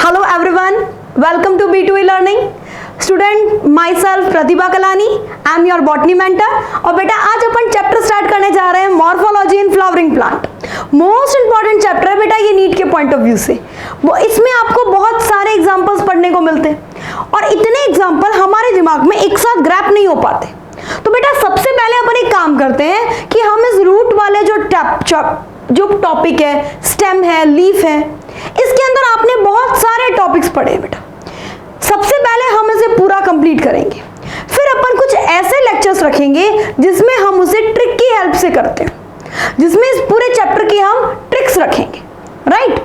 Hello everyone, welcome to B2E Learning. Student my self Pratibha Kalani, I am your botany mentor. और बेटा आज अपन chapter start करने जा रहे हैं morphology in flowering plant. Most important chapter है बेटा ये नीट के पॉइंट ऑफ व्यू से। वो इसमें आपको बहुत सारे एग्जांपल्स पढ़ने को मिलते हैं और इतने एग्जांपल हमारे दिमाग में एक साथ ग्रैप नहीं हो पाते। तो बेटा सबसे पहले अपन एक काम करते हैं कि हम इस रूट वाले जो टॉपिक है, स्टेम है, लीफ है, इसके अंदर आपने बहुत सारे टॉपिक्स पढ़े हैं बेटा। सबसे पहले हम इसे पूरा कंप्लीट करेंगे, फिर अपन कुछ ऐसे लेक्चर्स रखेंगे जिसमें हम उसे ट्रिक की हेल्प से करते हैं, जिसमें इस पूरे चैप्टर की हम ट्रिक्स रखेंगे। राइट,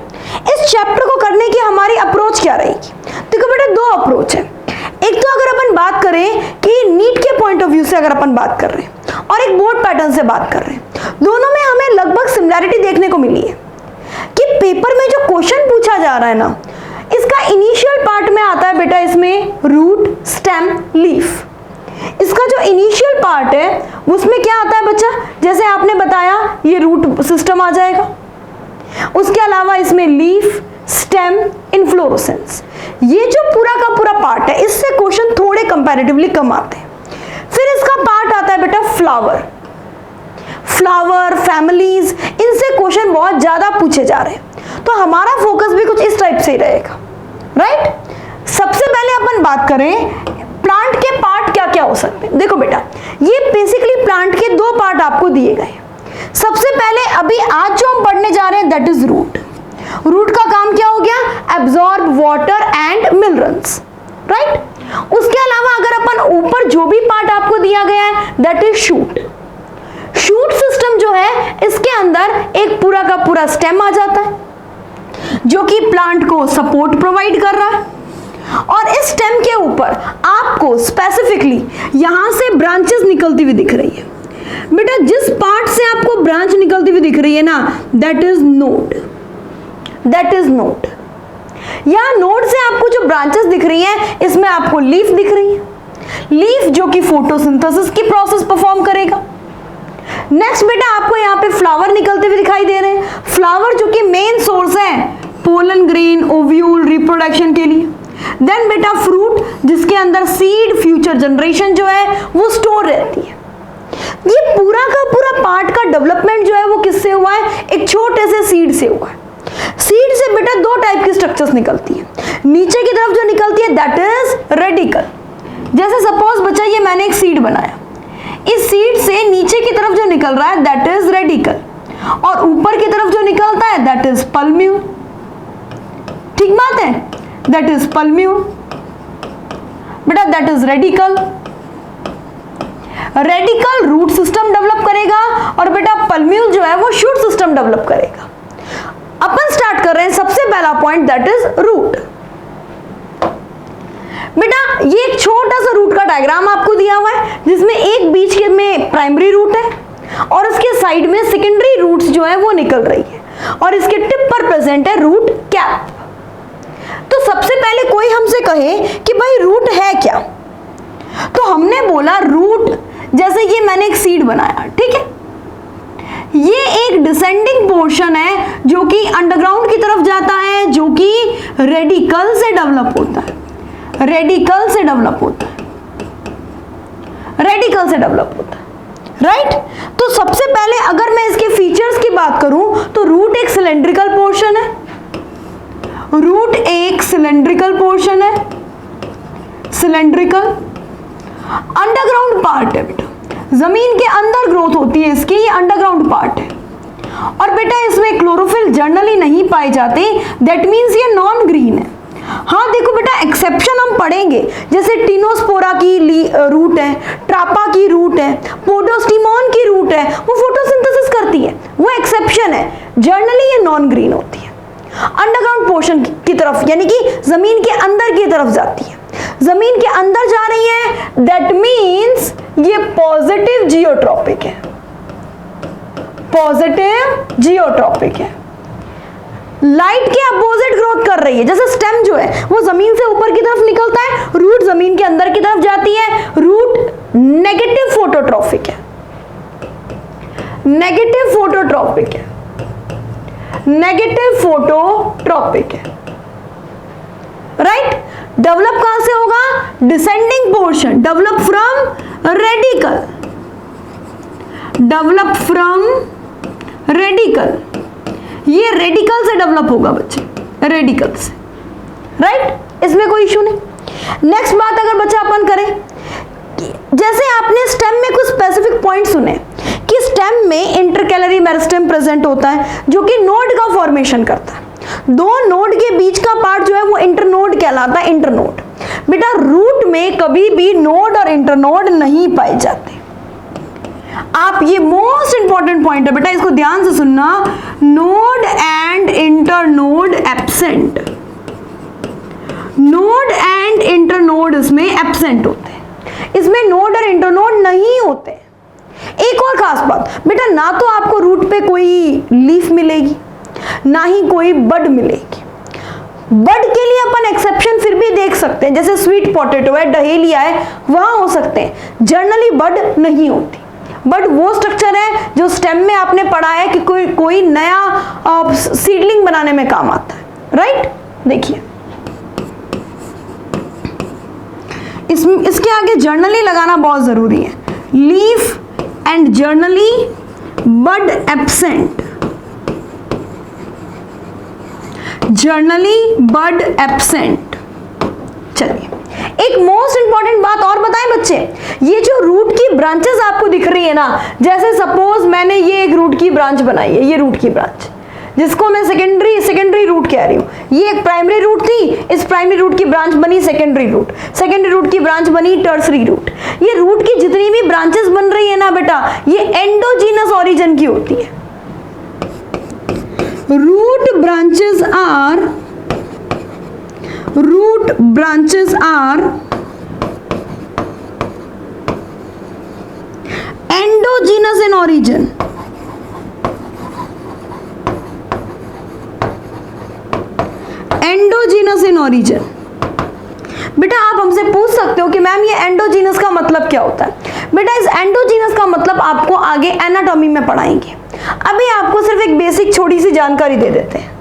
इस चैप्टर को करने की हमारी अप्रोच क्या रहेगी? देखो बेटा दो अप्रोच है। एक तो अगर अपन बात करें कि नीट के पॉइंट ऑफ व्यू से अगर अपन बात कर रहे हैं और एक बोर्ड पैटर्न से बात कर रहे हैं, दोनों में हमें लगभग सिमिलैरिटी देखने को मिली है कि पेपर में जो क्वेश्चन पूछा जा रहा है ना, इसका इनिशियल पार्ट में आता है बेटा इसमें रूट, स्टेम, लीफ। इसका जो इनिशियल पार्ट है उसमें क्या आता है बच्चा? जैसे आपने बताया ये रूट सिस्टम आ जाएगा, उसके अलावा इसमें लीफ, स्टेम, इन्फ्लोरेसेंस, ये जो पूरा का पूरा पार्ट है इससे क्वेश्चन थोड़े कंपैरेटिवली कम आते हैं। फिर इसका पार्ट आता है बेटा फ्लावर, फैमिलीज, इनसे क्वेश्चन बहुत ज्यादा पूछे जा रहे हैं, तो हमारा फोकस भी कुछ इस टाइप से ही रहेगा। राइट, सबसे पहले अपन बात करें प्लांट के पार्ट क्या क्या हो सकते हैं। देखो बेटा ये बेसिकली प्लांट के दो पार्ट आपको दिए गए। सबसे पहले अभी आज जो हम पढ़ने जा रहे हैं दैट इज रूट। रूट का काम क्या हो गया? Absorb water and minerals. Right, उसके अलावा अगर अपन ऊपर जो भी पार्ट आपको दिया गया है that is shoot. Shoot system जो है इसके अंदर एक पूरा का पूरा स्टेम आ जाता है जो कि प्लांट को सपोर्ट प्रोवाइड कर रहा है, और इस स्टेम के ऊपर आपको स्पेसिफिकली यहां से ब्रांचेस निकलती हुई दिख रही है। बेटा जिस पार्ट से आपको ब्रांच निकलती हुई दिख रही है ना दैट इज नोड। यहां नोड से आपको जो ब्रांचेस दिख रही है इसमें आपको लीफ दिख रही है, लीफ जो कि फोटोसिंथेसिस की प्रोसेस परफॉर्म करेगा। नेक्स्ट बेटा आपको यहाँ पे फ्लावर निकलते हुए दिखाई दे रहे हैं, फ्लावर जो कि मेन सोर्स है पोलन ग्रेन, ओव्यूल, रिप्रोडक्शन के लिए। देन बेटा फ्रूट जिसके अंदर सीड, फ्यूचर जनरेशन जो है वो स्टोर रहती है। ये पूरा का पूरा पार्ट का डेवलपमेंट जो है वो किससे हुआ है? एक छोटे से सीड से हुआ है। सीड से बेटा दो टाइप की स्ट्रक्चर्स निकलती है। नीचे की तरफ जो निकलती है दैट इज रेडिकल। जैसे सपोज बच्चा ये मैंने एक सीड बनाया, इस सीड से नीचे की तरफ जो निकल रहा है दैट इज रेडिकल, और ऊपर की तरफ जो निकलता है दैट इज पल्म्यूल। ठीक बात है, दैट इज पल्म्यूल बेटा, that is radicle. Radicle root system develop करेगा और बेटा पल्म्यूल जो है वो शूट सिस्टम डेवलप करेगा। अपन स्टार्ट कर रहे हैं सबसे पहला पॉइंट दैट इज रूट। बेटा ये एक छोटा सा रूट का डायग्राम आपको दिया हुआ है जिसमें एक बीच के में प्राइमरी रूट है और उसके साइड में सेकेंडरी रूट्स जो है वो निकल रही है, और इसके टिप पर प्रेजेंट है रूट कैप। तो सबसे पहले कोई हमसे कहे कि भाई रूट है क्या, तो हमने बोला रूट, जैसे ये मैंने एक सीड बनाया, ठीक है, ये एक डिसेंडिंग पोर्शन है जो कि अंडरग्राउंड की तरफ जाता है, जो कि रेडिकल से डेवलप होता है, रेडिकल से डेवलप होता है। राइट, तो सबसे पहले अगर मैं इसके फीचर्स की बात करूं तो रूट एक सिलेंड्रिकल पोर्शन है, सिलेंड्रिकल अंडरग्राउंड पार्ट है बेटा, जमीन के अंदर ग्रोथ होती है इसकी, ये अंडरग्राउंड पार्ट है। और बेटा इसमें क्लोरोफिल जनरली नहीं पाए जाते, दैट मीन्स ये नॉन ग्रीन है। हाँ देखो बेटा एक्सेप्शन हम पढ़ेंगे, जैसे टिनोस्पोरा की रूट है, ट्रापा की रूट है, पोडोस्टिमोन की रूट है, वो फोटोसिंथेसिस करती है, वो एक्सेप्शन है। जनरली ये नॉन ग्रीन होती है, अंडरग्राउंड पोर्शन की तरफ, यानी कि जमीन के अंदर की तरफ जाती है। जमीन के अंदर जा रही है दैट मीन्स ये पॉजिटिव जियोट्रॉपिक है, लाइट के अपोजिट ग्रोथ कर रही है। जैसे स्टेम जो है वो जमीन से ऊपर की तरफ निकलता है, रूट जमीन के अंदर की तरफ जाती है, रूट नेगेटिव फोटोट्रॉपिक है। डेवलप कहां से होगा? Descending portion, develop from radical, develop from radical, ये रेडिकल से डेवलप होगा बच्चे, रेडिकल से, राइट? इसमें कोई इशू नहीं। नेक्स्ट बात अगर बच्चा अपन करें, जैसे आपने स्टेम में कुछ स्पेसिफिक पॉइंट सुने कि स्टेम में इंटरकैलरी मेरिस्टेम प्रेजेंट होता है जो कि नोड का फॉर्मेशन करता है, दो नोड के बीच का पार्ट जो है वो इंटरनोड कहलाता है, इंटरनोड। बेटा रूट में कभी भी नोड और इंटरनोड नहीं पाए जाते। आप ये मोस्ट इंपॉर्टेंट पॉइंट है बेटा, इसको ध्यान से सुनना, node and internode absent, node and internode इसमें एब्सेंट होते हैं, इसमें नोड और इंटरनोड नहीं होते। एक और खास बात बेटा, ना तो आपको रूट पे कोई लीफ मिलेगी ना ही कोई बड मिलेगी। बड के लिए अपन एक्सेप्शन फिर भी देख सकते हैं, जैसे स्वीट पोटैटो है, डहेलिया है, वहां हो सकते हैं, जनरली बड नहीं होती। बट वो स्ट्रक्चर है जो स्टेम में आपने पढ़ा है कि कोई नया सीडलिंग बनाने में काम आता है, राइट? देखिए इसके आगे जर्नली लगाना बहुत जरूरी है, leaf and generally bud absent, generally bud absent. चलिए एक मोस्ट इंपॉर्टेंट बात और बताएं बच्चे, ये जो रूट की ब्रांचेस आपको दिख रही है ना, जैसे सपोज मैंने ये एक रूट की ब्रांच बनाई है, ये रूट की ब्रांच जिसको मैं सेकेंडरी रूट कह रही हूँ, ये एक प्राइमरी रूट थी, इस प्राइमरी रूट की ब्रांच बनी सेकेंडरी रूट की ब्रांच बनी टर्सरी रूट। ये रूट की जितनी भी ब्रांचेस बन रही है ना बेटा, ये एंडोजीनस ओरिजिन की होती है। Root branches are endogenous in origin, endogenous in origin. बेटा आप हमसे पूछ सकते हो कि मैम ये एंडोजीनस का मतलब क्या होता है? बेटा इस एंडोजीनस का मतलब आपको आगे एनाटॉमी में पढ़ाएंगे, अभी आपको सिर्फ एक बेसिक छोटी सी जानकारी दे देते हैं।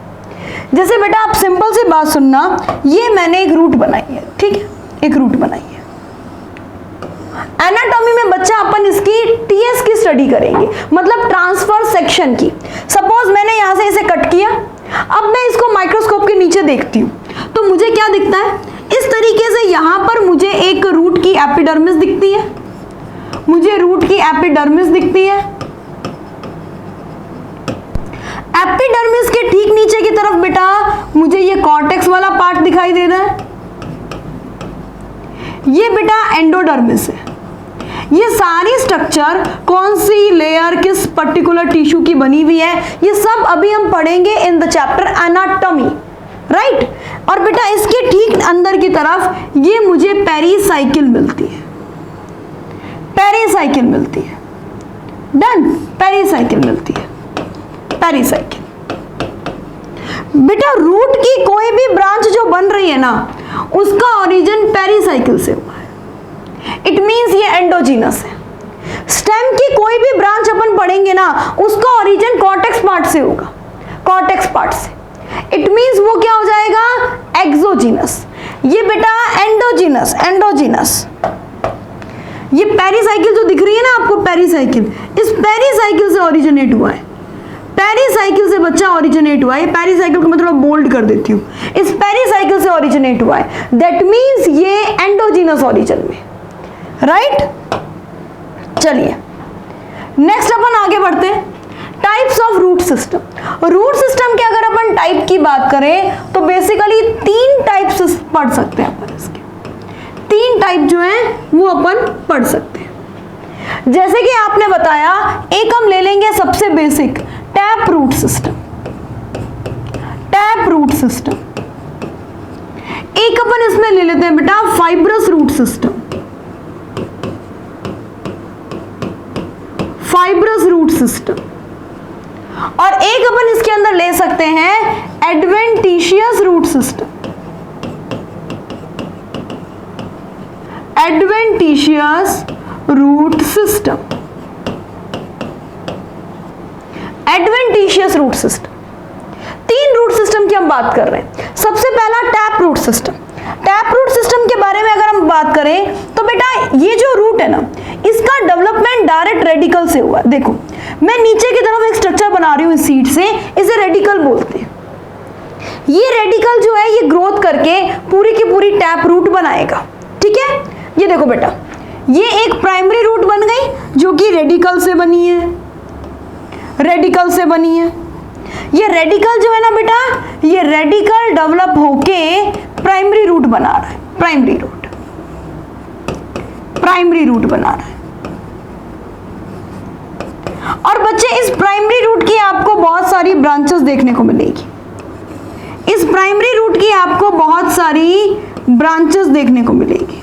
जैसे बेटा आप सिंपल सी बात सुनना, ये मैंने एक रूट बनाई है, ठीक है, एक रूट बनाई है। एनाटॉमी में बच्चा अपन इसकी टीएस की स्टडी करेंगे, मतलब ट्रांसफर सेक्शन की। सपोज मैंने यहां से इसे कट किया, अब मैं इसको माइक्रोस्कोप के नीचे देखती हूँ तो मुझे क्या दिखता है? इस तरीके से यहां पर मुझे एक रूट की एपिडर्मिस दिखती है, मुझे रूट की एपिडर्मिस दिखती है। एपिडर्मिस के ठीक नीचे की तरफ बेटा मुझे ये कॉर्टेक्स वाला पार्ट दिखाई दे रहा है, ये बेटा एंडोडर्मिस है। ये सारी स्ट्रक्चर कौन सी लेयर किस पर्टिकुलर टिश्यू की बनी हुई है, ये सब अभी हम पढ़ेंगे in the chapter anatomy, right? और बेटा इसके ठीक अंदर की तरफ ये मुझे पेरीसाइकिल मिलती है, पेरीसाइकिल मिलती है, डन, पेरीसाइकिल मिलती है, पेरीसाइकिल। बेटा रूट की कोई भी ब्रांच जो बन रही है ना, उसका ओरिजिन पेरीसाइकिल से हुआ है, इट मींस ये एंडोजीनस है। स्टेम की कोई भी ब्रांच अपन पढ़ेंगे ना, उसका ओरिजिन कॉर्टेक्स पार्ट से होगा, कॉर्टेक्स पार्ट से, इट मींस वो क्या हो जाएगा? एक्सोजीनस। ये बेटा एंडोजीनस, एंडोजीनस। ये पेरीसाइकिल जो दिख रही है ना आपको, पेरीसाइकिल, इस पेरीसाइकिल से ओरिजिनेट हुआ है, पेरीसाइकिल से बच्चा ओरिजिनेट हुआ है। पेरीसाइकिल को मैं थोड़ा बोल्ड कर देती हूँ, इस पेरीसाइकिल से ओरिजिनेट हुआ है, दैट मींस ये एंडोजीनस ओरिजिन में, राइट? चलिए नेक्स्ट अपन आगे बढ़ते हैं, types of root system. Root system के अगर अपन टाइप की बात करें तो बेसिकली 3 टाइप्स पढ़ सकते हैं अपन, इसके 3 टाइप जो हैं वो अपन पढ़ सकते हैं। जैसे कि आपने बताया, एक हम ले लेंगे सबसे basic, tap root system, tap root system. एक अपन इसमें ले लेते हैं बेटा fibrous root system, fibrous root system. और एक अपन इसके अंदर ले सकते हैं adventitious root system, adventitious root system, adventitious root system. 3 root system की हम बात कर रहे हैं। सबसे पहला tap root system. Tap root system के बारे में अगर हम बात करें तो बेटा ये जो रूट है ना, इसका डेवलपमेंट डायरेक्ट रेडिकल से हुआ। देखो मैं नीचे की तरफ एक स्ट्रक्चर बना रही हूँ इस सीट से, इसे रेडिकल बोलते हैं। ये रेडिकल जो है ये ग्रोथ करके पूरी की पूरी टैप रूट बनाएगा। ठीक है, ये देखो बेटा ये एक प्राइमरी रूट बन गई जो कि रेडिकल से बनी है, रेडिकल से बनी है। ये रेडिकल जो है ना बेटा, ये रेडिकल डेवलप होके प्राइमरी रूट बना रहा है, प्राइमरी रूट, प्राइमरी रूट बना रहा है। और बच्चे इस प्राइमरी रूट की आपको बहुत सारी ब्रांचेस देखने को मिलेगी। इस प्राइमरी रूट की आपको बहुत सारी ब्रांचेस देखने को मिलेगी।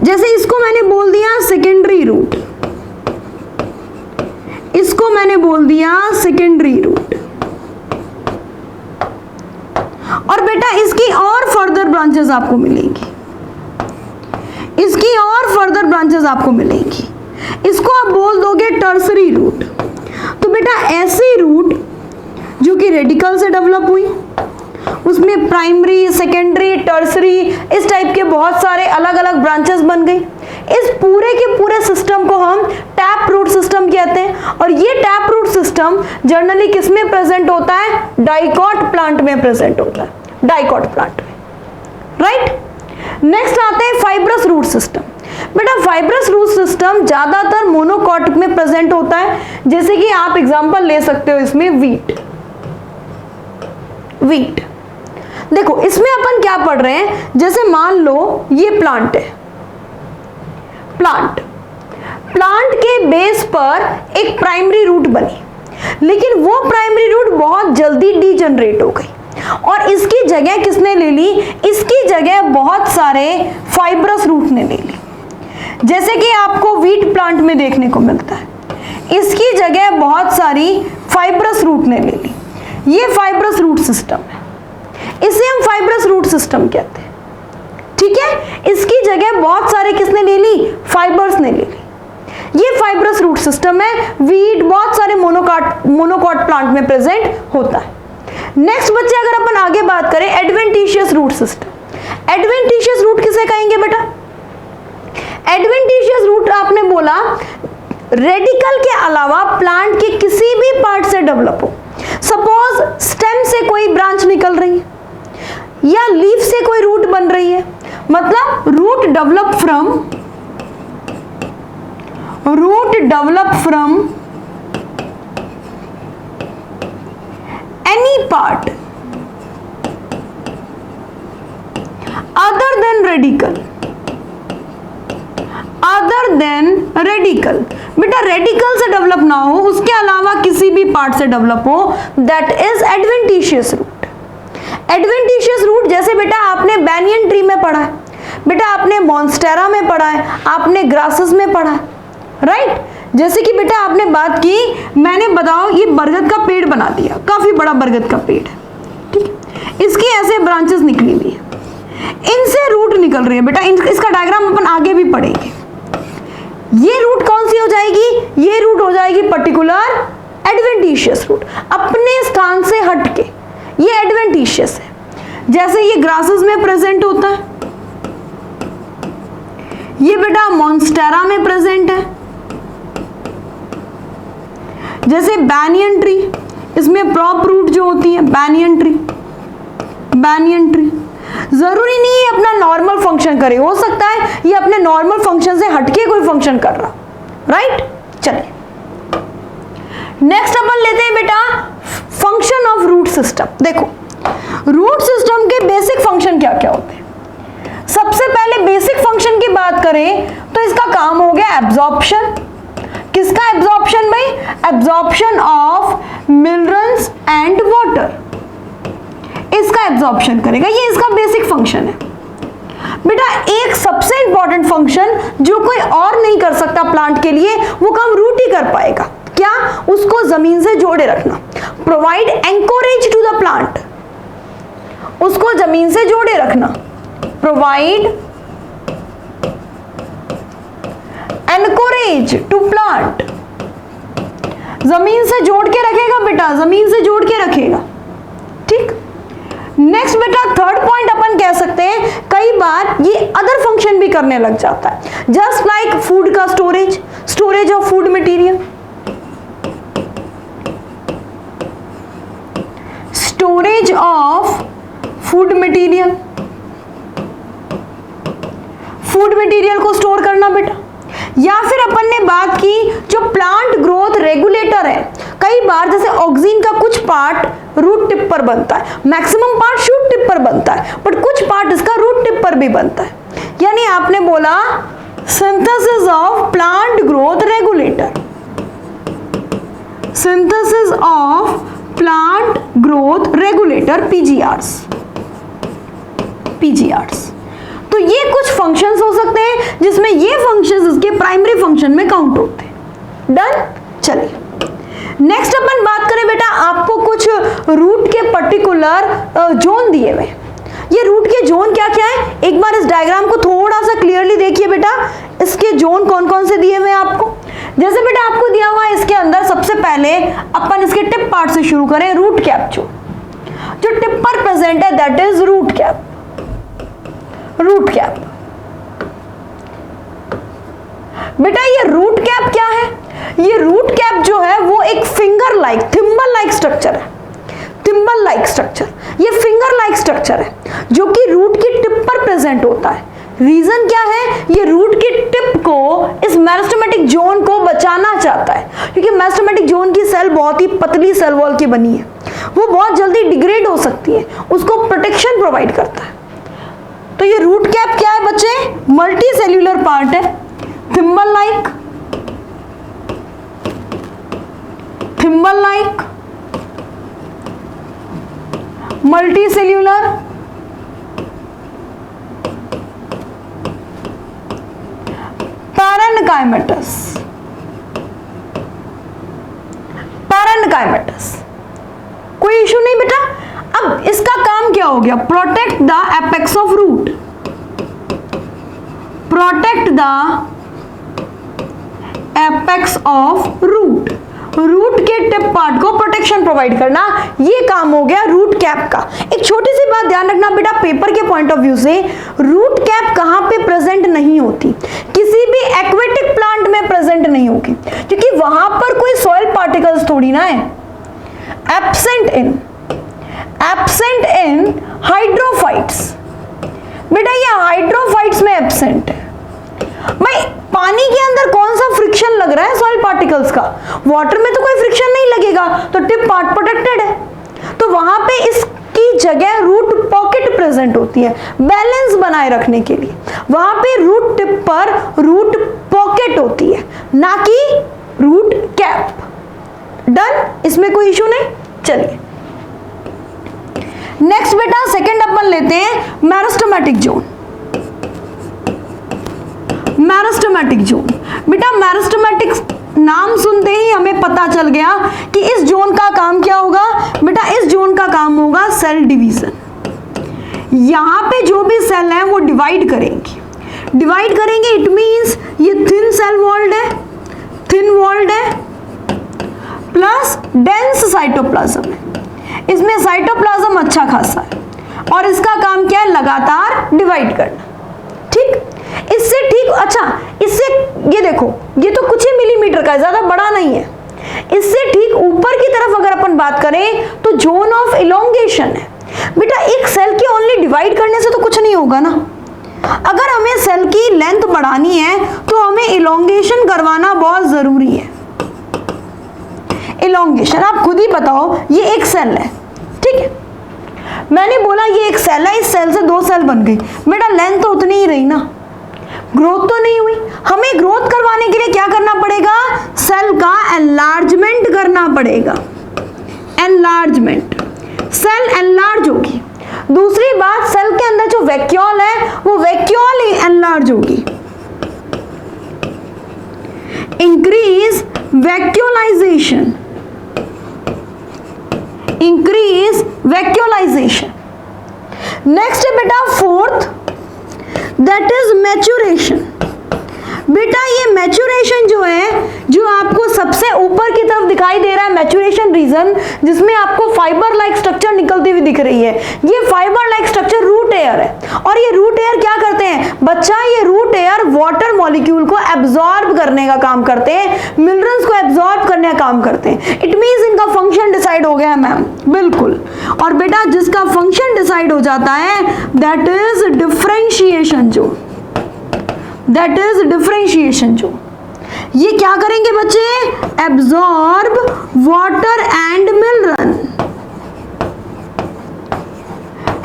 जैसे इसको मैंने बोल दिया सेकेंडरी रूट, इसको मैंने बोल दिया सेकेंडरी रूट। और बेटा इसकी और फर्दर ब्रांचेस आपको मिलेंगी, इसकी और फर्दर ब्रांचेस आपको मिलेंगी। इसको आप बोल दोगे टर्सरी रूट। तो बेटा ऐसी रूट जो कि रेडिकल से डेवलप हुई, उसमें प्राइमरी, सेकेंडरी, टर्सरी इस टाइप के बहुत सारे अलग अलग ब्रांचेस बन गई। इस पूरे के पूरे सिस्टम को हम टैप रूट सिस्टम कहते हैं। और ये टैप रूट सिस्टम जनरली किस में प्रेजेंट होता है? डाइकॉट प्लांट में प्रेजेंट होता है, डाइकॉट प्लांट में, राइट। नेक्स्ट आते हैं फाइब्रस रूट सिस्टम। बेटा फाइब्रस रूट सिस्टम ज्यादातर मोनोकॉट में प्रेजेंट होता है। जैसे कि आप एग्जांपल ले सकते हो इसमें वीट, वीट। देखो इसमें अपन क्या पढ़ रहे हैं, जैसे मान लो ये प्लांट है, प्लांट, प्लांट के बेस पर एक प्राइमरी रूट बनी, लेकिन वो प्राइमरी रूट बहुत जल्दी डीजनरेट हो गई और इसकी जगह किसने ले ली? इसकी जगह बहुत सारे फाइब्रस रूट ने ले ली। जैसे कि आपको वीट प्लांट में देखने को मिलता है, इसकी जगह बहुत सारी फाइब्रस रूट ने ले ली। ये फाइब्रस रूट सिस्टम है, इसे हम फाइब्रस रूट सिस्टम कहते हैं। ठीक है, इसकी जगह बहुत सारे किसने ले ली? फाइबर्स ने ले ली। ये फाइब्रस रूट सिस्टम है। वीट बहुत सारे मोनोकॉट प्लांट में प्रेजेंट होता है। नेक्स्ट बच्चे अगर अपन आगे बात करें adventitious root system. Adventitious root किसे कहेंगे बेटा? एडवेंटिशियस रूट आपने बोला रेडिकल के अलावा प्लांट के किसी भी पार्ट से डेवलप हो। सपोज स्टेम से कोई ब्रांच निकल रही है या लीफ से कोई रूट बन रही है, मतलब root develop from any part other than radicle, other than radicle. बेटा रेडिकल से डेवलप ना हो, उसके अलावा किसी भी पार्ट से डेवलप हो, that is adventitious root. Adventitious root जैसे बेटा आपने बैनियन ट्री में पढ़ा है, बेटा आपने मॉन्स्टेरा में पढ़ा है, आपने ग्रासेस में पढ़ा है, राइट। जैसे कि बेटा आपने बात की, मैंने बताओ ये बरगद का पेड़ बना दिया, काफी बड़ा बरगद का पेड़ है, ठीक है, इसकी ऐसे ब्रांचेस निकली हुई है, इनसे रूट निकल रही है। बेटा इसका डायग्राम अपन आगे भी पढ़ेंगे। ये रूट कौन सी हो जाएगी? ये रूट हो जाएगी पर्टिकुलर एडवेंटिशियस रूट, अपने स्थान से हटके, ये एडवेंटिशियस है। जैसे ये ग्रासेस में प्रेजेंट होता है, ये बेटा मॉन्स्टेरा में प्रेजेंट है। जैसे बैनियन ट्री, इसमें प्रॉप रूट जो होती है, बैनियन ट्री, बैनियन ट्री जरूरी नहीं है अपना नॉर्मल फंक्शन करे, हो सकता है ये अपने नॉर्मल फंक्शन से हटके कोई फंक्शन कर रहा, राइट। चलिए नेक्स्ट अपन लेते हैं बेटा फंक्शन ऑफ रूट सिस्टम। देखो रूट सिस्टम के बेसिक फंक्शन क्या क्या होते हैं। सबसे पहले बेसिक फंक्शन की बात करें तो इसका काम हो गया एब्जॉर्प्शन। किसका एब्जॉर्प्शन भाई? Absorption of minerals and water, इसका एब्जॉर्प्शन करेगा, ये इसका बेसिक फंक्शन है। बेटा एक सबसे इंपॉर्टेंट फंक्शन जो कोई और नहीं कर सकता प्लांट के लिए, वो काम रूट ही कर पाएगा। क्या? उसको जमीन से जोड़े रखना, provide anchorage to the plant, उसको जमीन से जोड़े रखना, प्रोवाइड एनकोरेज टू प्लांट, जमीन से जोड़ के रखेगा बेटा, जमीन से जोड़ के रखेगा, ठीक। नेक्स्ट बेटा थर्ड पॉइंट अपन कह सकते हैं, कई बार ये अदर फंक्शन भी करने लग जाता है, जस्ट लाइक फूड का storage of food material, storage of food material, food material को स्टोर करना बेटा। या फिर अपन ने बात की जो प्लांट ग्रोथ रेगुलेटर है, कई बार जैसे ऑक्सीन का कुछ पार्ट रूट टिप पर बनता है, मैक्सिमम पार्ट शूट टिप पर बनता है, बट कुछ पार्ट इसका रूट टिप पर भी बनता है। यानी आपने बोला synthesis of plant growth regulator, synthesis of plant growth regulator, PGRs. तो ये कुछ फंक्शंस हो सकते हैं जिसमें ये फंक्शंस इसके प्राइमरी फंक्शन में काउंट होते हैं। डन। चलिए नेक्स्ट अपन बात करें बेटा, आपको कुछ रूट के पर्टिकुलर जोन दिए हुए। ये रूट के जोन क्या क्या है, एक बार इस डायग्राम को थोड़ा सा क्लियरली देखिए बेटा, इसके जोन कौन कौन से दिए हुए हैं आपको। जैसे बेटा आपको दिया हुआ है इसके अंदर, सबसे पहले अपन इसके टिप पार्ट से शुरू करें, रूट कैप जो टिप पर प्रेजेंट है that is root cap. Root cap बेटा, ये रूट कैप क्या है, ये रूट कैप जो है वो एक finger like, thimble like structure है, थिम्बल लाइक स्ट्रक्चर, ये फिंगर लाइक स्ट्रक्चर है जो कि रूट की टिप पर प्रेजेंट होता है। रीजन क्या है, ये रूट की टिप को, इस मेरिस्टेमेटिक जोन को बचाना चाहता है, क्योंकि मेरिस्टेमेटिक जोन की सेल बहुत ही पतली सेल वॉल की बनी है, वो बहुत जल्दी डिग्रेड हो सकती है, उसको प्रोटेक्शन प्रोवाइड करता है। तो ये रूट कैप क्या है बच्चे, मल्टी सेल्यूलर पार्ट है, thimble like, multicellular, parenchymatous. कोई इशू नहीं बेटा। अब इसका काम क्या हो गया, protect the apex of root, protect the apex of root, root के टिप पार्ट को प्रोटेक्शन प्रोवाइड करना, ये काम हो गया रूट कैप का। एक छोटी सी बात ध्यान रखना बेटा, पेपर के पॉइंट ऑफ व्यू से रूट कैप कहां पे प्रेजेंट नहीं होती, किसी भी एक्वेटिक प्लांट में प्रेजेंट नहीं होगी, क्योंकि वहां पर कोई सॉइल पार्टिकल्स थोड़ी ना है। एब्सेंट इन हाइड्रोफाइट्स, बेटा ये हाइड्रोफाइट्स में एब्सेंट है। भाई पानी के अंदर कौन सा फ्रिक्शन लग रहा है सॉइल पार्टिकल्स का, वाटर में तो कोई फ्रिक्शन नहीं लगेगा, तो टिप पार्ट प्रोटेक्टेड है, तो वहां पे इसकी जगह रूट पॉकेट प्रेजेंट होती है बैलेंस बनाए रखने के लिए, वहां पे रूट टिप पर रूट पॉकेट होती है, ना कि रूट कैप। डन, इसमें कोई इशू नहीं। चलिए नेक्स्ट बेटा सेकंड अपन लेते हैं मेरिस्टेमेटिक जोन। मेरिस्टेमेटिक जोन बेटा, मेरिस्टेमेटिक नाम सुनते ही हमें पता चल गया कि इस जोन का काम क्या होगा बेटा, इस जोन का काम होगा सेल डिवीजन। यहां पे जो भी सेल है वो डिवाइड करेंगे, इट मींस ये थिन सेल वॉल्ड है, प्लस डेंस साइटोप्लाज्म है, इसमें साइटोप्लाज्म अच्छा खासा है, और इसका काम क्या है, लगातार डिवाइड करना। ठीक, इससे ठीक, अच्छा इससे ये देखो, ये तो कुछ ही मिलीमीटर का है, ज्यादा बड़ा नहीं है। इससे ठीक ऊपर की तरफ अगर अपन बात करें तो जोन ऑफ इलोंगेशन है। बेटा एक सेल की ओनली डिवाइड करने से तो कुछ नहीं होगा ना, अगर हमें सेल की लेंथ बढ़ानी है तो हमें इलोंगेशन करवाना बहुत जरूरी है। इलोंगेशन आप खुद ही बताओ, ये एक सेल है, ठीक है, मैंने बोला ये एक सेल है, इस सेल से दो सेल बन गई, बेटा लेंथ तो उतनी ही रही ना, ग्रोथ तो नहीं हुई। हमें ग्रोथ करवाने के लिए क्या करना पड़ेगा, सेल का एनलार्जमेंट करना पड़ेगा, एनलार्जमेंट, सेल एनलार्ज होगी। दूसरी बात, सेल के अंदर जो वैक्यूल है वो वैक्यूल ही एनलार्ज होगी, इंक्रीज वैक्यूलाइजेशन, इंक्रीज वैक्यूलाइजेशन। नेक्स्ट है बेटा फोर्थ, दैट इज मैच्योरेशन। बेटा ये मैच्योरेशन जो है, जो आपको सबसे ऊपर की तरफ दिखाई दे रहा है मैच्योरेशन रीजन, जिसमें आपको फाइबर लाइक स्ट्रक्चर निकलती हुई दिख रही है, ये fibre like structure root hair है। और ये रूट एयर क्या करते हैं बच्चा, ये रूट एयर वाटर मॉलिक्यूल को एब्जॉर्ब करने का काम करते हैं, मिनरल्स को एब्जॉर्ब करने का काम करते हैं। इट मींस इनका फंक्शन डिसाइड हो गया मैम, बिल्कुल। और बेटा जिसका फंक्शन डिसाइड हो जाता है that is differentiation zone, that is differentiation zone. ये क्या करेंगे बच्चे, absorb water and mineral,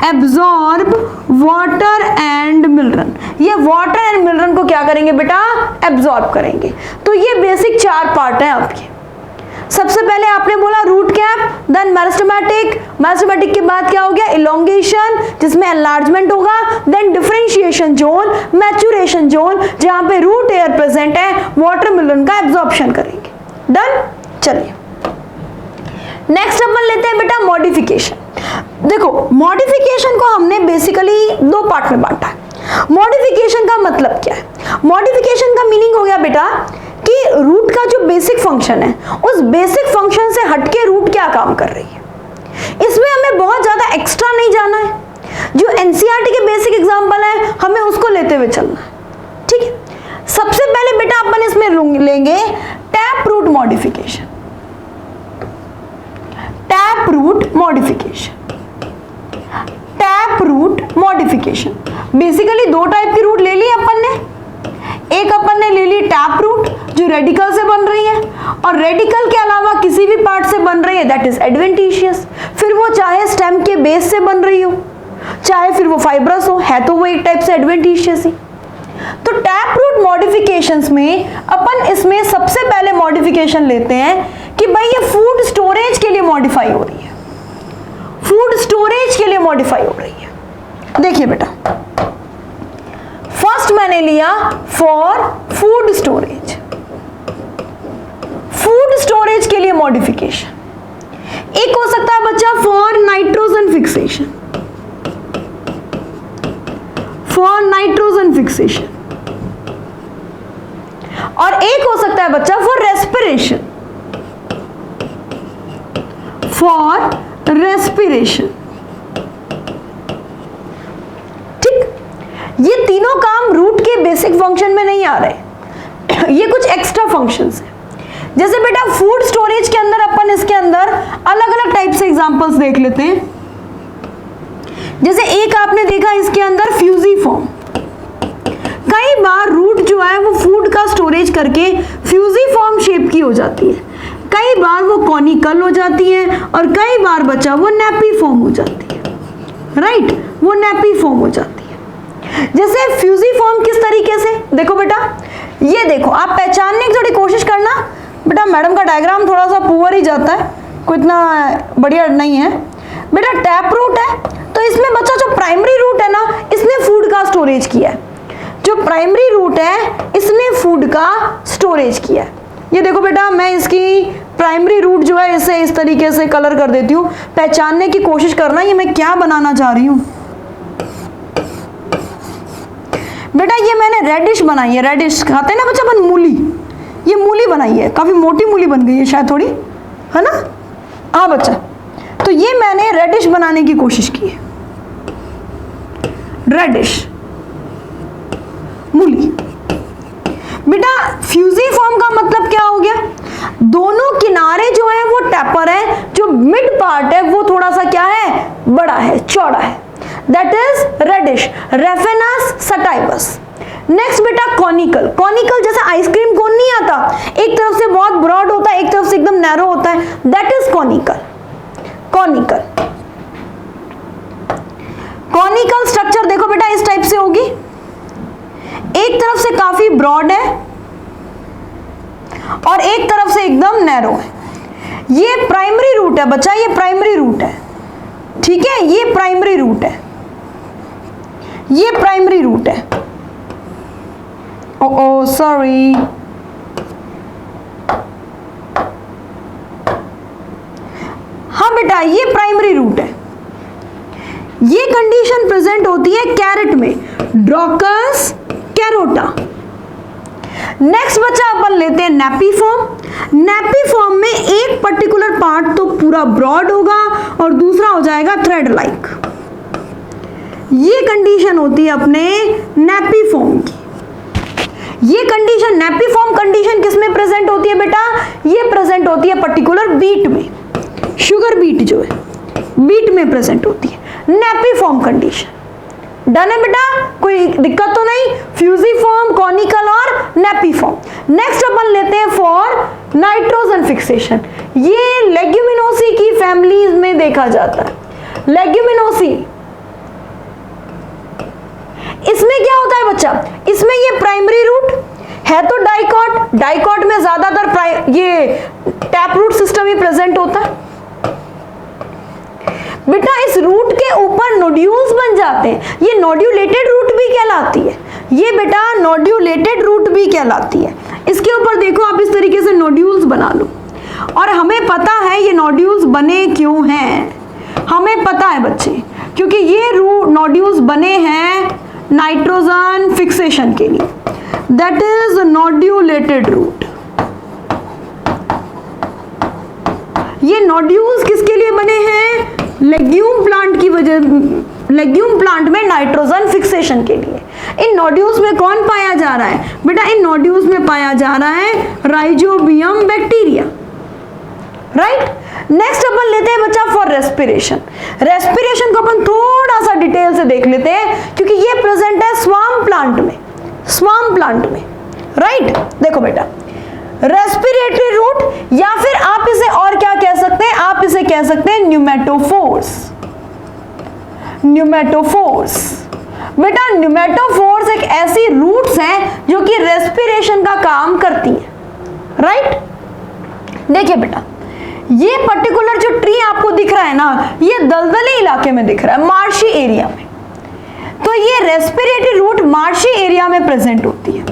absorb water and mineral. ये वाटर एंड मिनरल को क्या करेंगे बेटा, एब्जॉर्ब करेंगे। तो ये बेसिक 4 पार्ट हैं आपके। सबसे पहले आपने बोला root cap, then meristematic, meristematic के बाद क्या हो गया, इलोंगेशन जिसमें एनलार्जमेंट होगा, then differentiation zone, maturation zone जहां पे रूट एयर प्रेजेंट है, वाटर मिनरल का एब्जॉर्प्शन करेंगे। डन। चलिए नेक्स्ट अपन लेते हैं बेटा मॉडिफिकेशन। देखो मॉडिफिकेशन को हमने बेसिकली 2 पार्ट में बांटा है। मॉडिफिकेशन का मतलब क्या है, मॉडिफिकेशन का मीनिंग हो गया बेटा कि रूट का जो बेसिक फंक्शन है उस बेसिक फंक्शन से हटके रूट क्या काम कर रही है। इसमें हमें बहुत ज्यादा एक्स्ट्रा नहीं जाना है, जो एनसीईआरटी के बेसिक एग्जांपल है हमें उसको लेते हुए चलना है, ठीक है। सबसे पहले बेटा अपन इसमें लेंगे tap root modification, tap root modification, tap root modification. Basically 2 type की रूट ले ली अपन ने, एक अपन ने ले ली टैप रूट जो रेडिकल से बन रही है, और रेडिकल के अलावा किसी भी पार्ट से बन रही है दैट इज एडवेंटिशियस, फिर वो चाहे स्टेम के बेस से बन रही हो चाहे फिर वो फाइब्रस हो, है तो वो एक टाइप से एडवेंटिशियस ही। तो टैप रूट मॉडिफिकेशंस में अपन इसमें सबसे पहले मॉडिफिकेशन लेते हैं कि भाई ये फूड स्टोरेज के लिए मॉडिफाई हो रही है, फूड स्टोरेज के लिए मॉडिफाई हो रही है। देखिए बेटा फर्स्ट मैंने लिया for food storage, food storage के लिए मॉडिफिकेशन। एक हो सकता है बच्चा for nitrogen fixation, for nitrogen fixation, और एक हो सकता है बच्चा फॉर रेस्पिरेशन, फॉर रेस्पिरेशन। ये तीनों काम रूट के बेसिक फंक्शन में नहीं आ रहे, ये कुछ एक्स्ट्रा फंक्शंस हैं। जैसे बेटा फूड स्टोरेज के अंदर अपन इसके अंदर अलग अलग टाइप से एग्जांपल्स देख लेते हैं। जैसे एक आपने देखा इसके अंदर फ्यूजीफॉर्म, कई बार रूट जो है वो फूड का स्टोरेज करके फ्यूजीफॉर्म शेप की हो जाती है, कई बार वो कॉनिकल हो जाती है, और कई बार बच्चा वो नेपीफॉर्म हो जाती है, राइट, वो नेपीफॉर्म हो जाती है। जैसे फ्यूजीफॉर्म किस तरीके से, देखो बेटा ये देखो, आप पहचानने की थोड़ी कोशिश करना बेटा, मैडम का डायग्राम थोड़ा सा पुअर ही जाता है, कोई इतना बढ़िया नहीं है बेटा। टैप रूट है तो इसमें बच्चा जो प्राइमरी रूट है ना, इसने फूड का स्टोरेज किया है, जो प्राइमरी रूट है इसने फूड का स्टोरेज किया है। ये देखो बेटा मैं इसकी प्राइमरी रूट जो है इसे इस तरीके से कलर कर देती हूँ, पहचानने की कोशिश करना ये मैं क्या बनाना चाह रही हूँ। बेटा ये मैंने रेडिश बनाई है, रेडिश खाते हैं ना बच्चा अपन, मूली, ये मूली बनाई है, काफी मोटी मूली बन गई है शायद थोड़ी, है ना, हाँ बच्चा। तो ये मैंने रेडिश बनाने की कोशिश की है, रेडिश मूली। बेटा फ्यूजीफॉर्म का मतलब क्या हो गया, दोनों किनारे जो है वो टैपर है, जो मिड पार्ट है वो थोड़ा सा क्या है, बड़ा है, चौड़ा है, that is radish, Raphanus sativus. Next बेटा कॉनिकल, कॉनिकल जैसे आइसक्रीम कोन नहीं आता, एक तरफ से बहुत ब्रॉड होता है एक तरफ से एकदम नैरो होता है, that is conical, conical. Conical structure देखो बेटा इस टाइप से होगी, एक तरफ से काफी ब्रॉड है और एक तरफ से एकदम नैरो है। ये प्राइमरी रूट है बच्चा, ये प्राइमरी रूट है, ठीक है, ये प्राइमरी रूट है, ये प्राइमरी रूट है। ओ सॉरी, हाँ बेटा ये प्राइमरी रूट है। ये कंडीशन प्रेजेंट होती है कैरेट में, ड्रोकस कैरोटा। नेक्स्ट बच्चा अपन लेते हैं नेपीफॉर्म। नेपीफॉर्म में एक पर्टिकुलर पार्ट तो पूरा ब्रॉड होगा और दूसरा हो जाएगा जाएगा थ्रेड लाइक। ये कंडीशन होती है अपने नेपिफॉर्म की। ये कंडीशन नेपिफॉर्म कंडीशन किस में प्रेजेंट होती है बेटा? ये प्रेजेंट होती है पर्टिकुलर बीट में, शुगर बीट जो है बीट में प्रेजेंट होती है नेपिफॉर्म कंडीशन। डन है बेटा, कोई दिक्कत तो नहीं? फ्यूजिफॉर्म, कॉनिकल और नेपिफॉर्म। नेक्स्ट अपन लेते हैं फॉर नाइट्रोजन फिक्सेशन। ये लेग्यूमिनोसी की फैमिलीज में देखा जाता है। लेग्यूमिनोसी, इसमें क्या होता है बच्चा? इसमें ये प्राइमरी रूट है तो डाइकॉट, डाइकॉट में ज्यादातर ये टैप रूट सिस्टम ही प्रेजेंट होता है बेटा। इस रूट के ऊपर नोड्यूल्स बन जाते हैं, ये नोड्यूलेटेड रूट भी कहलाती है। ये बेटा नोड्यूलेटेड रूट भी कहलाती है। इसके ऊपर देखो आप इस तरीके से नोड्यूल्स बना लो, और हमें पता है ये नोड्यूल्स बने क्यों हैं। हमें पता है बच्चे, क्योंकि ये नोड्यूल्स बने हैं नाइट्रोजन फिक्सेशन के लिए, दैट इज नोड्यूलेटेड रूट। ये नोड्यूल्स किसके लिए बने हैं? लेग्यूम प्लांट की वजह, लेग्यूम प्लांट में नाइट्रोजन फिक्सेशन के लिए। इन नोड्यूल्स में कौन पाया जा रहा है बेटा? इन नोड्यूल्स में पाया जा रहा है राइजोबियम बैक्टीरिया, राइट। नेक्स्ट अपन लेते हैं बच्चा फॉर रेस्पिरेशन। रेस्पिरेशन को अपन थोड़ा सा डिटेल से देख लेते हैं, क्योंकि ये प्रेजेंट है स्वाम प्लांट में, स्वाम प्लांट में, राइट। देखो बेटा, रेस्पिरेटरी रूट, या फिर आप इसे और क्या कह सकते हैं? आप इसे कह सकते हैं न्यूमेटोफोर्स। न्यूमेटोफोर्स बेटा, न्यूमेटोफोर्स एक ऐसी रूट्स हैं जो कि रेस्पिरेशन का काम करती हैं, राइट। देखिए बेटा, ये पर्टिकुलर जो ट्री आपको दिख रहा है ना, ये दलदली इलाके में दिख रहा है, मार्शी एरिया में। तो ये रेस्पिरेटरी रूट मार्शी एरिया में प्रेजेंट होती है।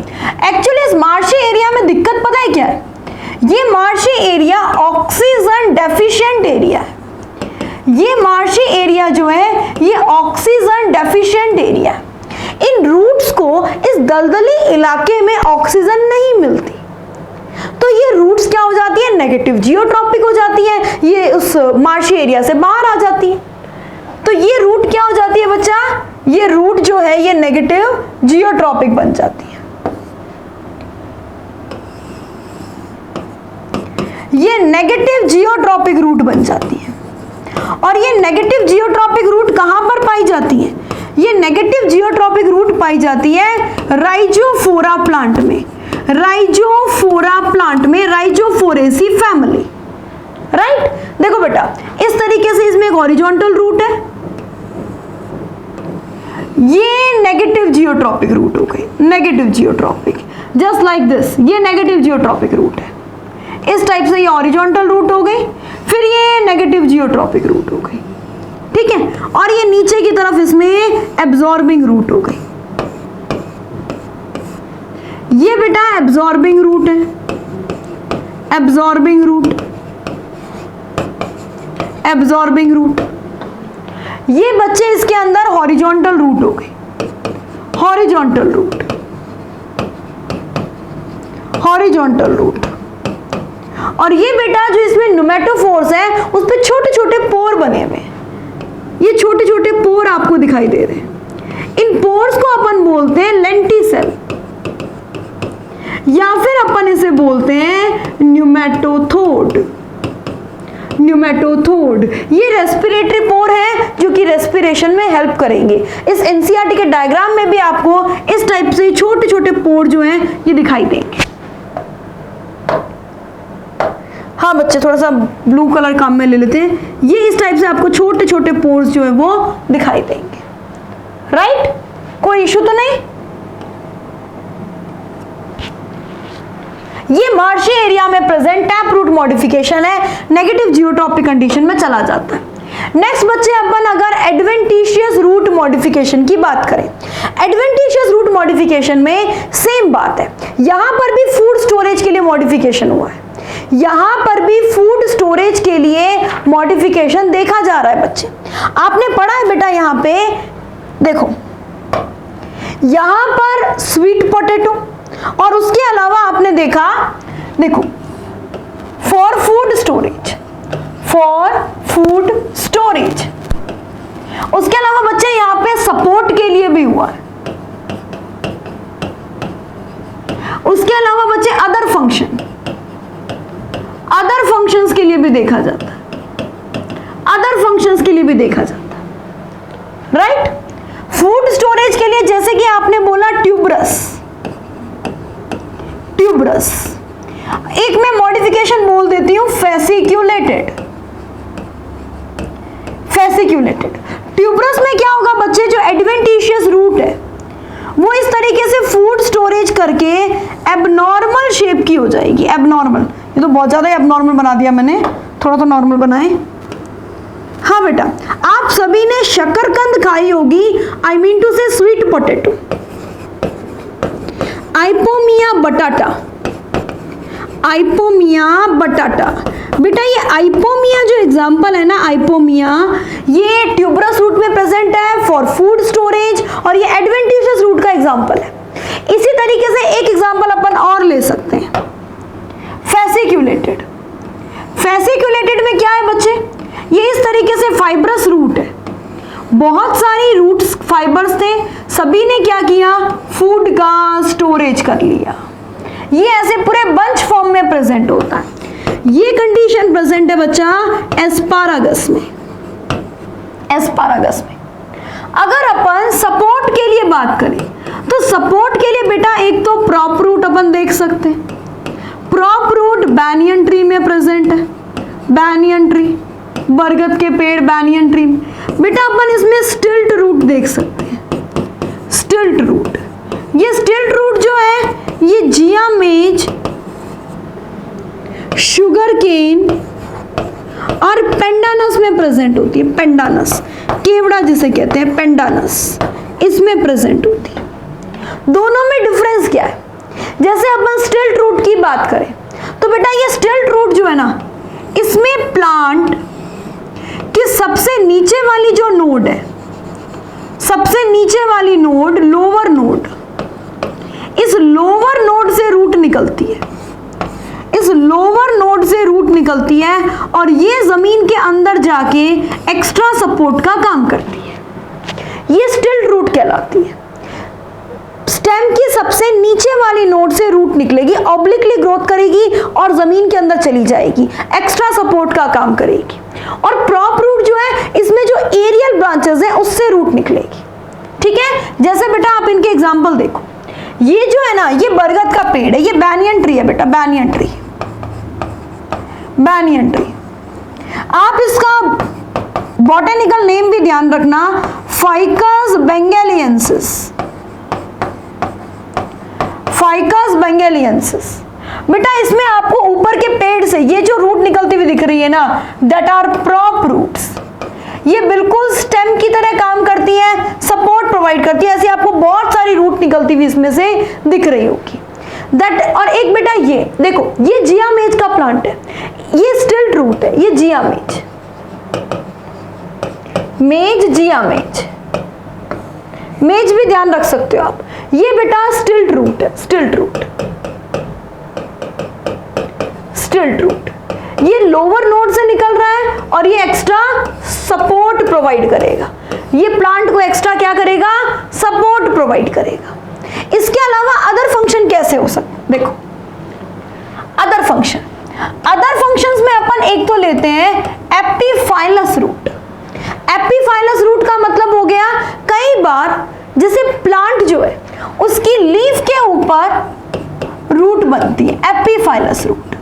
एक्चुअली इस मार्शी एरिया में दिक्कत पता है क्या है? ये marshy area oxygen deficient area है। ये मार्शी एरिया जो है ये ऑक्सीजन डेफिशिएंट एरिया है। इन रूट्स को इस दलदली इलाके में ऑक्सीजन नहीं मिलती, तो ये रूट्स क्या हो जाती है? नेगेटिव जियोट्रॉपिक हो जाती है, ये उस मार्शी एरिया से बाहर आ जाती है। तो ये रूट क्या हो जाती है बच्चा? ये रूट जो है ये नेगेटिव जियोट्रॉपिक बन जाती है। ये नेगेटिव जियोट्रॉपिक रूट बन जाती है। और ये नेगेटिव जियोट्रॉपिक रूट कहां पर पाई जाती है? ये नेगेटिव जियोट्रॉपिक रूट पाई जाती है राइजोफोरा प्लांट में, राइजोफोरा प्लांट में, राइजोफोरेसी फैमिली, राइट। देखो बेटा, इस तरीके से इसमें एक हॉरिजॉन्टल रूट है, ये नेगेटिव जियोट्रॉपिक रूट हो गई, negative geotropic, just like this, ये नेगेटिव जियोट्रॉपिक रूट है। इस टाइप से ये हॉरिजॉन्टल रूट हो गई, फिर ये नेगेटिव जियोट्रॉपिक रूट हो गई, ठीक है। और ये नीचे की तरफ इसमें एब्जॉर्बिंग रूट हो गई, ये बेटा एब्जॉर्बिंग रूट है, एब्जॉर्बिंग रूट, एब्जॉर्बिंग रूट। ये बच्चे इसके अंदर हॉरिजॉन्टल रूट हो गए, हॉरिजॉन्टल रूट, हॉरिजॉन्टल रूट। और ये बेटा जो इसमें न्यूमेटोफोर्स है उस पे छोटे छोटे पोर बने हुए हैं, ये छोटे छोटे पोर आपको दिखाई दे रहे हैं। इन पोर्स को अपन बोलते हैं लेंटिसेल, या फिर अपन इसे बोलते हैं न्यूमेटोथोड, न्यूमेटोथोड। ये रेस्पिरेटरी पोर है जो कि रेस्पिरेशन में हेल्प करेंगे। इस एनसीईआरटी के डायग्राम में भी आपको इस टाइप से छोटे छोटे पोर जो हैं ये दिखाई देंगे। हाँ बच्चे, थोड़ा सा ब्लू कलर काम में ले लेते हैं। ये इस टाइप से आपको छोटे छोटे पोर्स जो है वो दिखाई देंगे, राइट। कोई इशू तो नहीं? ये मार्शी एरिया में प्रेजेंट टैप रूट मॉडिफिकेशन है, नेगेटिव जियोट्रॉपिक कंडीशन में चला जाता है। नेक्स्ट बच्चे, अपन अगर एडवेंटिशियस रूट मॉडिफिकेशन की बात करें, एडवेंटिशियस रूट मॉडिफिकेशन में सेम बात है। यहां पर भी फूड स्टोरेज के लिए मॉडिफिकेशन हुआ है, यहां पर भी फूड स्टोरेज के लिए मॉडिफिकेशन देखा जा रहा है। बच्चे आपने पढ़ा है बेटा, यहां पे देखो, यहां पर स्वीट पोटैटो, और उसके अलावा आपने देखा, देखो, for food storage, for food storage, भी हुआ है। उसके अलावा बच्चे अदर फंक्शंस के लिए भी देखा जाता है, अदर फंक्शंस के लिए भी देखा जाता है, राइट। फूड स्टोरेज के लिए जैसे कि आपने बोला ट्यूबरस, एक मैं मॉडिफिकेशन बोल देती हूं फेसिक्यूलेटेड। ट्यूबरस में क्या होगा बच्चे, जो एडवेंटिशियस रूट है वो इस तरीके से फूड स्टोरेज करके एबनॉर्मल शेप की हो जाएगी। एबनॉर्मल, ये तो बहुत ज्यादा एबनॉर्मल बना दिया मैंने, थोड़ा तो नॉर्मल बनाए। हाँ बेटा, आप सभी ने शकरकंद खाई होगी, आई मीन टू से स्वीट पोटैटो। आइपोमिया बटाटा, बेटा ये आइपोमिया जो एग्जांपल है ना, आइपोमिया ये ट्यूबरस रूट में प्रेजेंट है फॉर फूड स्टोरेज, और ये एडवेंटिशियस रूट का एग्जांपल है। इसी तरीके से एक एग्जांपल अपन और ले सकते हैं, फेसिक्यूलेटेड में क्या है बच्चे, ये इस तरीके से फाइब्रस रूट है, बहुत सारी रूट्स फाइबर्स थे, सभी ने क्या किया, फूड का स्टोरेज कर लिया। ये ऐसे पूरे बंच फॉर्म में प्रेजेंट होता है। ये कंडीशन प्रेजेंट है बच्चा एस्पारागस में। अगर अपन सपोर्ट के लिए बात करें तो सपोर्ट के लिए बेटा एक तो प्रॉप रूट अपन देख सकते हैं, प्रॉप रूट बैनियन ट्री में प्रेजेंट है, बैनियन ट्री, बरगद के पेड़ बैनियन ट्री में। बेटा अपन इसमें स्टिल्ट रूट देख सकते हैं, स्टिल्ट रूट। ये स्टिल्ट रूट जो है ये जिया मेज, शुगर केन और पेंडानस में प्रेजेंट होती है। पेंडानस, केवड़ा जिसे कहते हैं, पेंडानस इसमें प्रेजेंट होती है। दोनों में डिफरेंस क्या है, जैसे अपन स्टिल्ट रूट की बात करें तो बेटा ये स्टिल्ट रूट जो है ना, इसमें प्लांट कि सबसे नीचे वाली जो नोड है, सबसे नीचे वाली नोड, लोअर नोड, इस लोअर नोड से रूट निकलती है, इस लोअर नोड से रूट निकलती है और ये जमीन के अंदर जाके एक्स्ट्रा सपोर्ट का काम करती है। ये स्टिल्ट रूट कहलाती है। स्टेम की सबसे नीचे वाली नोड से रूट निकलेगी, ऑब्लिकली ग्रोथ करेगी और जमीन के अंदर चली जाएगी, एक्स्ट्रा सपोर्ट का काम करेगी। और प्रॉप रूट जो है, इसमें जो एरियल ब्रांचेस हैं उससे रूट निकलेगी। ठीक है, जैसे बेटा आप इनके एग्जांपल देखो, ये जो है ना, ये बरगद का पेड़ है, ये बैनियन ट्री है बेटा, बैनियन ट्री। आप इसका बॉटेनिकल नेम भी ध्यान रखना, फाइकस बेंगेलियंसिस। बेटा इसमें आपको ऊपर के पेड़ से ये जो रूट निकलती हुई दिख रही है ना, दैट आर प्रॉप रूट्स। ये बिल्कुल स्टेम की तरह काम करती है, सपोर्ट प्रोवाइड करती है। ऐसे आपको बहुत सारी रूट निकलती हुई इसमें से दिख रही होगी। दैट, और एक बेटा ये देखो, ये जिया मेज का प्लांट है, ये स्टिल्ट रूट है, ये जिया मेज, जिया मेज भी ध्यान रख सकते हो आप। ये बेटा स्टिल्ट रूट है, स्टिल्ट रूट। ये लोअर नोड से निकल रहा है और ये एक्स्ट्रा सपोर्ट प्रोवाइड करेगा। ये प्लांट को एक्स्ट्रा क्या करेगा, सपोर्ट प्रोवाइड करेगा। इसके अलावा अदर फंक्शन कैसे हो सकते, देखो अदर फंक्शंस में अपन एक तो लेते हैं एपिफाइलस रूट। एपिफाइलस रूट का मतलब हो गया, कई बार जैसे प्लांट जो है उसकी लीफ के ऊपर रूट बनती है, एपिफाइलस रूट।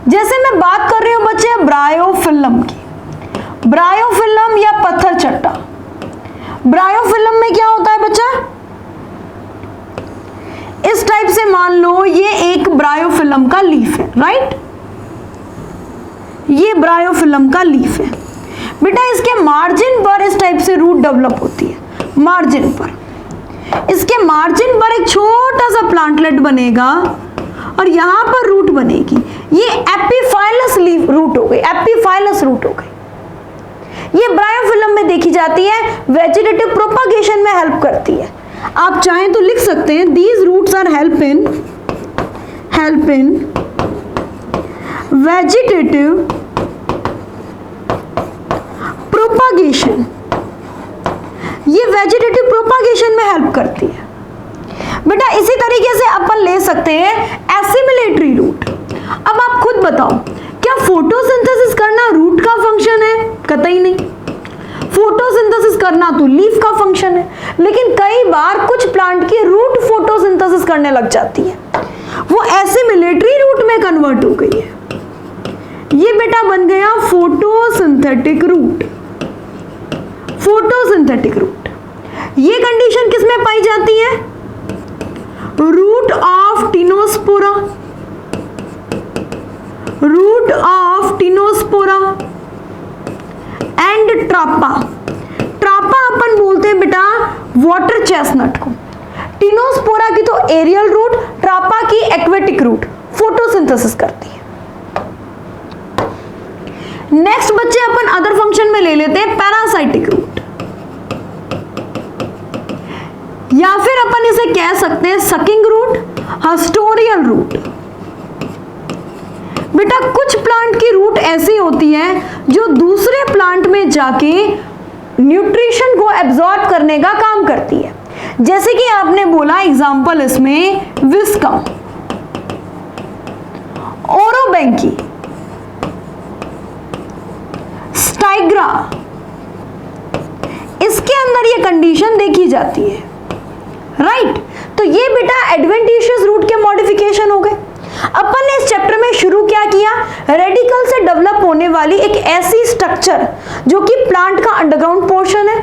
जैसे मैं बात कर रही हूं बच्चे ब्रायोफिल्लम की, ब्रायोफिल्लम या पत्थर चट्टा। ब्रायोफिल्लम में क्या होता है बच्चा, इस टाइप से मान लो ये एक ब्रायोफिल्लम का लीफ है, राइट, ये ब्रायोफिल्लम का लीफ है। बेटा इसके मार्जिन पर इस टाइप से रूट डेवलप होती है, मार्जिन पर, इसके मार्जिन पर एक छोटा सा प्लांटलेट बनेगा और यहां पर रूट बनेगी। ये एपिफाइलस लीफ रूट हो गई, एपिफाइलस रूट हो गई। ये ब्रायोफिल्लम में देखी जाती है, वेजिटेटिव प्रोपागेशन में हेल्प करती है। आप चाहें तो लिख सकते हैं, these roots are help in vegetative propagation. ये वेजिटेटिव प्रोपागेशन में हेल्प करती है। बेटा इसी तरीके से अपन ले सकते हैं एसिमिलेटरी रूट। अब आप खुद बताओ, क्या फोटोसिंथेसिस करना रूट का फंक्शन है? कतई नहीं। फोटोसिंथेसिस करना तो लीफ का फंक्शन है, लेकिन कई बार कुछ प्लांट की रूट फोटोसिंथेसिस करने लग जाती है, वो एसिमिलेटरी रूट में कन्वर्ट हो गई है। ये बेटा बन गया फोटोसिंथेटिक रूट। फोटोसिंथेटिक रूट, ये कंडीशन किस में पाई जाती है? Root of Tinospora, root of Tinospora and Trapa. Trapa अपन बोलते हैं बेटा वाटर चेस्टनट को। टिनोस्पोरा की तो एरियल रूट, ट्रापा की एक्वेटिक रूट फोटोसिंथेसिस करती है। नेक्स्ट बच्चे अपन अदर फंक्शन में ले लेते हैं पैरासाइटिक रूट, या फिर अपन इसे कह सकते हैं सकिंग रूट, हस्टोरियल रूट। बेटा कुछ प्लांट की रूट ऐसी होती है जो दूसरे प्लांट में जाके न्यूट्रिशन को एब्जॉर्ब करने का काम करती है। जैसे कि आपने बोला एग्जांपल इसमें विस्कम, ओरोबैंकी, स्टाइग्रा, इसके अंदर ये कंडीशन देखी जाती है, राइट। तो ये बेटा एडवेंटिशियस रूट के मॉडिफिकेशन हो गए। अपन ने इस चैप्टर में शुरू क्या किया? रेडिकल से डेवलप होने वाली एक ऐसी स्ट्रक्चर जो कि प्लांट का अंडरग्राउंड पोर्शन है,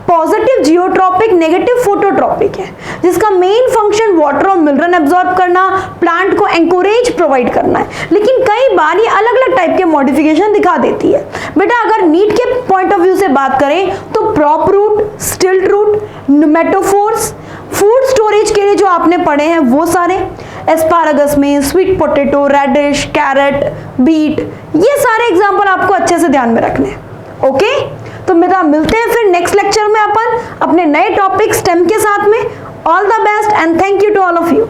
पॉजिटिव जियोट्रॉपिक, नेगेटिव फोटोट्रॉपिक है, जिसका मेन फंक्शन वाटर और मिनरल एब्जॉर्ब करना, प्लांट को एंकोरेज प्रोवाइड करना है। लेकिन कई बार ये अलग अलग टाइप के मॉडिफिकेशन दिखा देती है। बेटा अगर नीट के पॉइंट ऑफ व्यू से बात करें तो prop root, stilt root, pneumatophores, food storage के लिए जो आपने पढ़े हैं वो सारे, एस्पारागस में sweet potato, radish, carrot, beet, ये सारे एग्जांपल आपको अच्छे से ध्यान में रखने हैं। ओके, तो मेरा मिलते हैं फिर नेक्स्ट लेक्चर में अपन अपने नए टॉपिक स्टेम के साथ में। All the best and thank you to all of you.